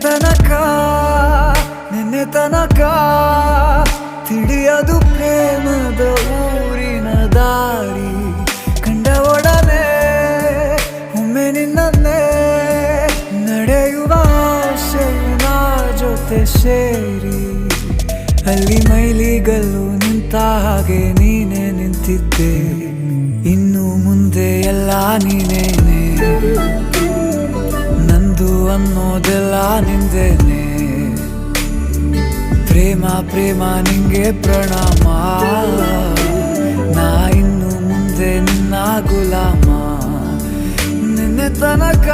ತನಕ ನಿನ್ನೆ ತನಕ ತಿಳಿಯದು ಪ್ರೇಮದ ಊರಿನ ದಾರಿ ಕಂಡ ಒಡನೆ ಒಮ್ಮೆ ನಿನ್ನೇ ನಡೆಯುವ ಆಸೆಯ ಜೊತೆ ಸೇರಿ ಅಲ್ಲಿ ಮೈಲಿಗಲ್ಲು ನಿಂತ ಹಾಗೆ ನೀನೆ ನಿಂತಿದ್ದೆ ಇನ್ನು ಮುಂದೆ ಎಲ್ಲ ನೀನೇನೆ ನಂದು ಅನ್ನೋದೆಲ್ಲ ನಿಂದೇನೆ ಪ್ರೇಮ ಪ್ರೇಮ ನಿಂಗೆ ಪ್ರಣಾಮ ನಾ ಇನ್ನು ಮುಂದೆ ನಿನ್ನ ಗುಲಾಮ ನಿನ್ನೆ ತನಕ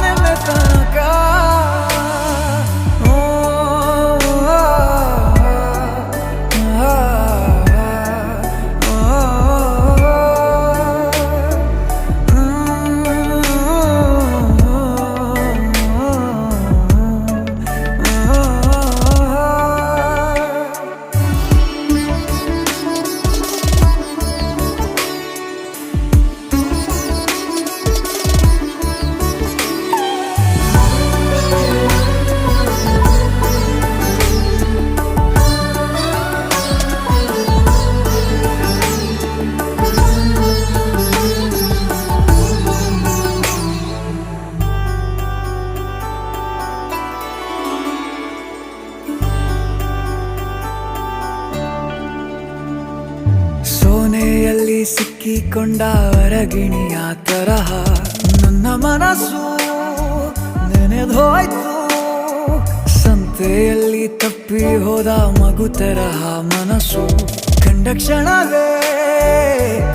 ನಿನ್ನೆ ತನಕ ಸೋನೆಯಲ್ಲಿ ಸಿಕ್ಕಿಕೊಂಡ ಅರಗಿಣಿಯ ತರಹ ನನ್ನ ಮನಸ್ಸು ನೆನೆದೋಯ್ತು ಸಂತೆಯಲ್ಲಿ ತಪ್ಪಿ ಹೋದ ಮಗು ತರಹ ಮನಸ್ಸು ಕಂಡ ಕ್ಷಣವೇ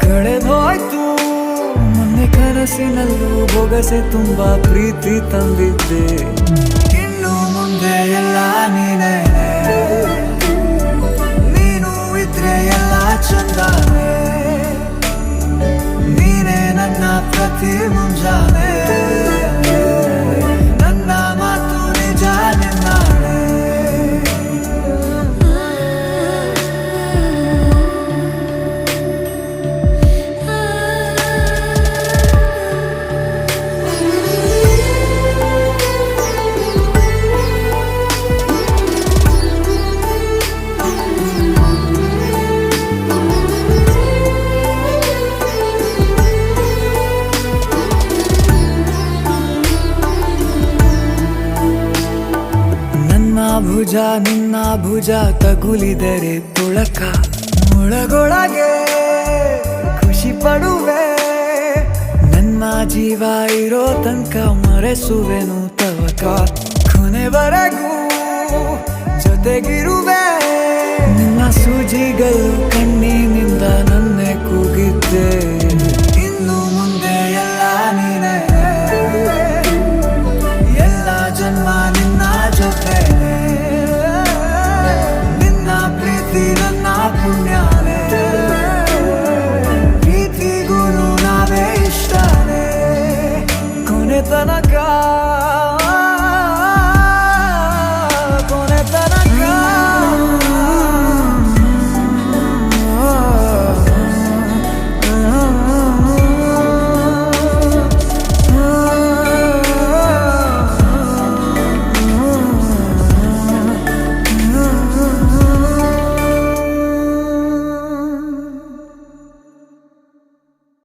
ಕಳೆದೋಯ್ತು ಮೊನ್ನೆ ಕನಸಿನಲ್ಲೂ ಬೊಗಸೆ ತುಂಬಾ ಪ್ರೀತಿ ತಂದಿದ್ದೆ ಇನ್ನು ಮುಂದೆ ಎಲ್ಲ ನೀನೇ ಎಲ್ಲ ಚಂದಾನೆ ನೀನೇ ನನ್ನ ಪ್ರತಿ ಮುಂಜಾನೆ ನನ್ನ ಮಾತು ನಿಜ ನಿನ್ನಾಳೆ ಭುಜ ನಿನ್ನ ಭುಜ ತಗುಲಿದರೆ ತುಳಕ ಒಳಗೊಳಗೆ ಖುಷಿ ಪಡುವೆ ನನ್ನ ಜೀವ ಇರೋ ತನಕ ಮರೆಸುವೆನು ತವಕ ಕೊನೆವರೆಗೂ ಜೊತೆಗಿರುವೆ ನಿನ್ನ ಸೂಜಿಗಳು ಕಣ್ಣಿನಿಂದ ನನ್ನೆ ಕೂಗಿದ್ದೆ